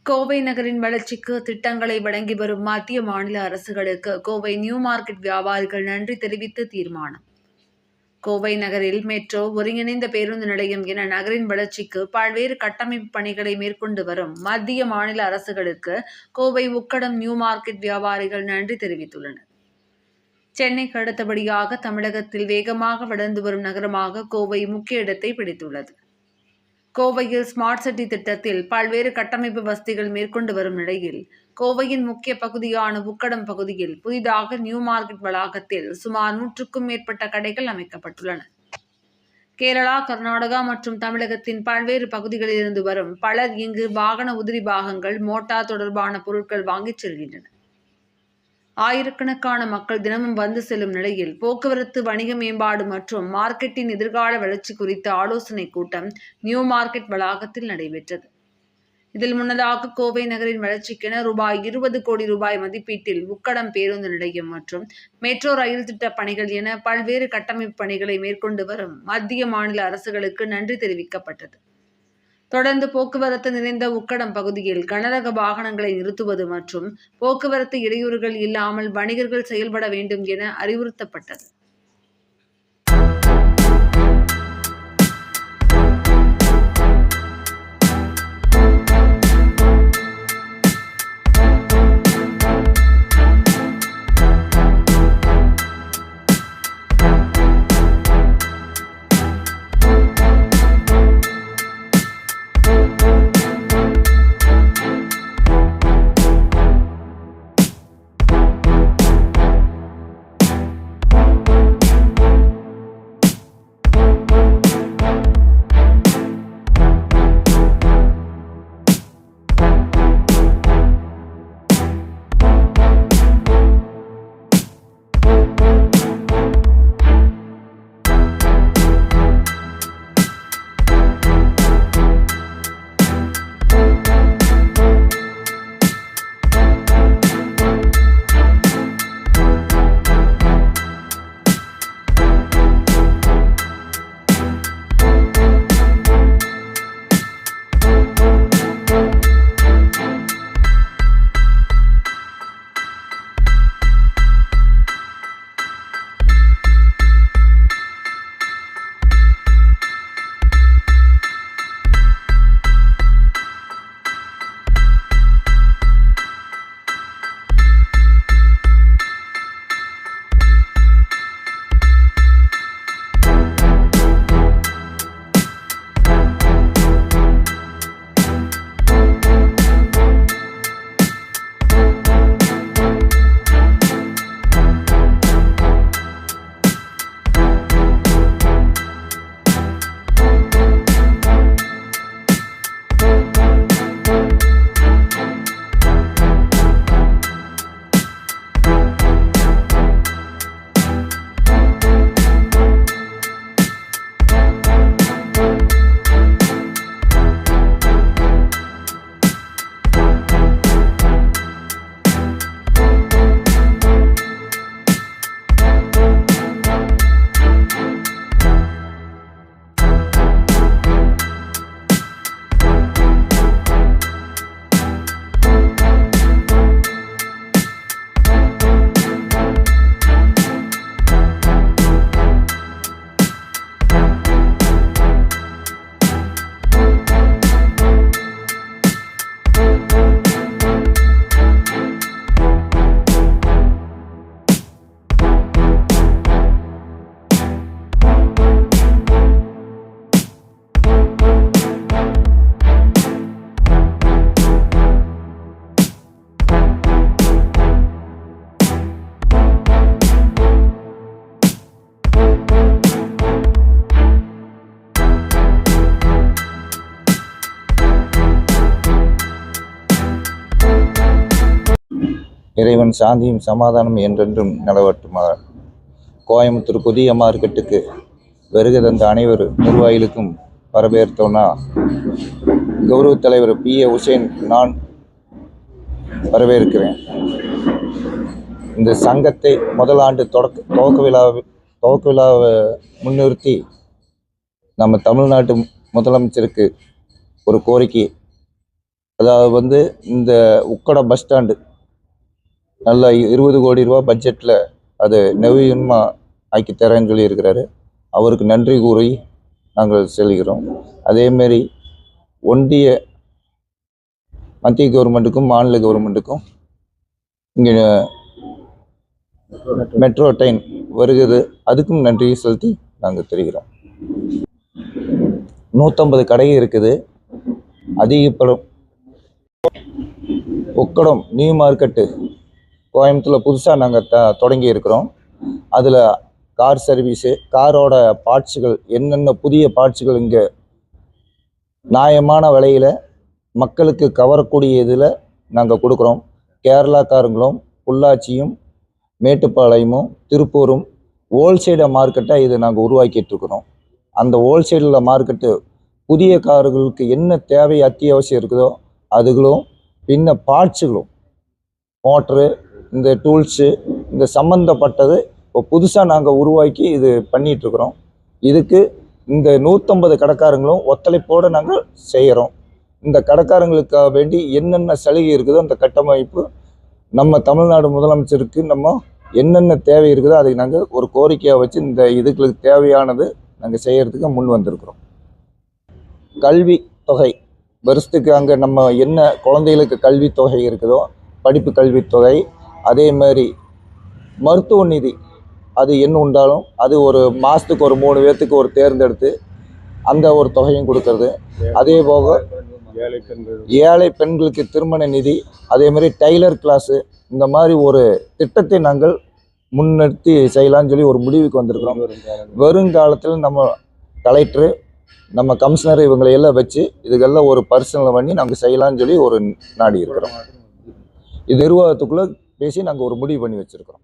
கோவை நகரின் வளர்ச்சிக்கு திட்டங்களை வழங்கி வரும் மத்திய மாநில அரசுகளுக்கு கோவை நியூ மார்க்கெட் வியாபாரிகள் நன்றி தெரிவித்து தீர்மானம். கோவை நகரில் மெட்ரோ, ஒருங்கிணைந்த பேருந்து நிலையம் என நகரின் வளர்ச்சிக்கு பல்வேறு கட்டமைப்பு பணிகளை மேற்கொண்டு வரும் மத்திய மாநில அரசுகளுக்கு கோவை உக்கடம் நியூ மார்க்கெட் வியாபாரிகள் நன்றி தெரிவித்துள்ளனர். சென்னைக்கு அடுத்தபடியாக தமிழகத்தில் வேகமாக வளர்ந்து வரும் நகரமாக கோவை முக்கிய இடத்தை பிடித்துள்ளது. கோவையில் ஸ்மார்ட் சிட்டி திட்டத்தில் பல்வேறு கட்டமைப்பு வசதிகள் மேற்கொண்டு வரும் நிலையில் கோவையின் முக்கிய பகுதியான உக்கடம் பகுதியில் புதிதாக நியூ மார்க்கெட் வளாகத்தில் சுமார் 100க்கும் மேற்பட்ட கடைகள் அமைக்கப்பட்டுள்ளன. கேரளா, கர்நாடகா மற்றும் தமிழகத்தின் பல்வேறு பகுதிகளில் இருந்து வரும் பலர் இங்கு வாகன உதிரி பாகங்கள், மோட்டார் தொடர்பான பொருட்கள் வாங்கிச் செல்கின்றனர். ஆயிரக்கணக்கான மக்கள் தினமும் வந்து செல்லும் நிலையில் போக்குவரத்து, வணிக மேம்பாடு மற்றும் மார்க்கெட்டின் எதிர்கால வளர்ச்சி குறித்த ஆலோசனைக் கூட்டம் நியூ மார்க்கெட் வளாகத்தில் நடைபெற்றது. இதில் முன்னதாக கோவை நகரின் வளர்ச்சிக்கென ₹20 கோடி மதிப்பீட்டில் உக்கடம் பேருந்து நிலையம் மற்றும் மெட்ரோ ரயில் திட்ட பணிகள் என பல்வேறு கட்டமைப்பு பணிகளை மேற்கொண்டு வரும் மத்திய மாநில அரசுகளுக்கு நன்றி தெரிவிக்கப்பட்டது. தொடர்ந்து போக்குவரத்து நிறைந்த உக்கடம் பகுதியில் கனரக வாகனங்களை நிறுத்துவது மற்றும் போக்குவரத்து இடையூறுகள் இல்லாமல் வணிகர்கள் செயல்பட வேண்டும் என அறிவுறுத்தப்பட்டது. இறைவன் சாந்தியும் சமாதானம் என்றென்றும் நிலவட்டுமாக. கோயம்புத்தூர் புதிய மார்க்கெட்டுக்கு வருகை தந்த அனைவர் நிர்வாகிகளுக்கும் வரவேற்றோன்னா கௌரவ தலைவர் PA உசேன் நான் வரவேற்கிறேன். இந்த சங்கத்தை முதல் ஆண்டு துவக்க விழாவை முன்னிறுத்தி நம்ம தமிழ்நாட்டு முதலமைச்சருக்கு ஒரு கோரிக்கை அதாவது வந்து இந்த உக்கட பஸ் ஸ்டாண்டு நல்லா 20 கோடி ரூபா பட்ஜெட்டில் அது நவீனமாக ஆக்கி தரேன்னு சொல்லியிருக்கிறாரு. அவருக்கு நன்றி கூறி நாங்கள் செல்கிறோம். அதேமாரி ஒன்றிய மத்திய கவர்மெண்ட்டுக்கும் மாநில கவர்மெண்ட்டுக்கும் இங்கே மெட்ரோ ட்ரெயின் வருகிறது, அதுக்கும் நன்றி செலுத்தி நாங்கள் தெரிகிறோம். 150 கடை இருக்குது. அதிகப்படும் உக்கடம் நியூ மார்க்கெட்டு கோயம்புத்தூரில் புதுசாக நாங்கள் தொடங்கி இருக்கிறோம். அதில் கார் சர்வீஸு, காரோட பார்ட்ஸுகள், என்னென்ன புதிய பார்ட்ஸுகள் இங்கே நியாயமான விலையில் மக்களுக்கு கவரக்கூடிய இதில் நாங்கள் கொடுக்குறோம். கேரளாக்காரங்களும் பொள்ளாச்சியும் மேட்டுப்பாளையமும் திருப்பூரும் ஹோல்சேல் மார்க்கெட்டாக இது நாங்கள் உருவாக்கிட்டு இருக்கிறோம். அந்த ஹோல்சேலில் மார்க்கெட்டு புதிய கார்களுக்கு என்ன தேவை அத்தியாவசியம் இருக்குதோ அதுகளும், பின்ன பார்ட்ஸுகளும், மோட்ரு, இந்த டூல்ஸு, இந்த சம்மந்தப்பட்டது இப்போ புதுசாக நாங்கள் உருவாக்கி இது பண்ணிகிட்ருக்குறோம். இதுக்கு இந்த 150 கடைக்காரங்களும் ஒத்துழைப்போடு நாங்கள் செய்கிறோம். இந்த கடைக்காரங்களுக்காக வேண்டி என்னென்ன சலுகை இருக்குதோ அந்த கட்டமைப்பு நம்ம தமிழ்நாடு முதலமைச்சருக்கு நம்ம என்னென்ன தேவை இருக்குதோ அதை நாங்கள் ஒரு கோரிக்கையாக வச்சு இந்த இதுகளுக்கு தேவையானது நாங்கள் செய்கிறதுக்கு முன் வந்திருக்கிறோம். கல்வி தொகை வருஷத்துக்கு அங்கே நம்ம என்ன குழந்தைகளுக்கு கல்வி தொகை இருக்குதோ படிப்பு கல்வித்தொகை, அதே மாதிரி மருத்துவ நிதி அது என்ன உண்டாலும் அது ஒரு மாதத்துக்கு ஒரு 3 பேர்த்துக்கு ஒரு தேர்ந்தெடுத்து அந்த ஒரு தொகையும் கொடுக்கறது. அதே போக ஏழை பெண்களுக்கு திருமண நிதி, அதே மாதிரி டெய்லர் கிளாஸு, இந்த மாதிரி ஒரு திட்டத்தை நாங்கள் முன்னிறுத்தி செய்யலான்னு சொல்லி ஒரு முடிவுக்கு வந்திருக்கிறோம். வருங்காலத்தில் நம்ம கலெக்டரு, நம்ம கமிஷனர் இவங்களை எல்லாம் வச்சு இதுக்கெல்லாம் ஒரு பரிசீலனை பண்ணி நாங்கள் செய்யலான்னு சொல்லி ஒரு நாடி இருக்கிறோம். இது நிர்வாகத்துக்குள்ளே பேசி நாங்கள் ஒரு முடிவு பண்ணி வச்சுருக்கிறோம்.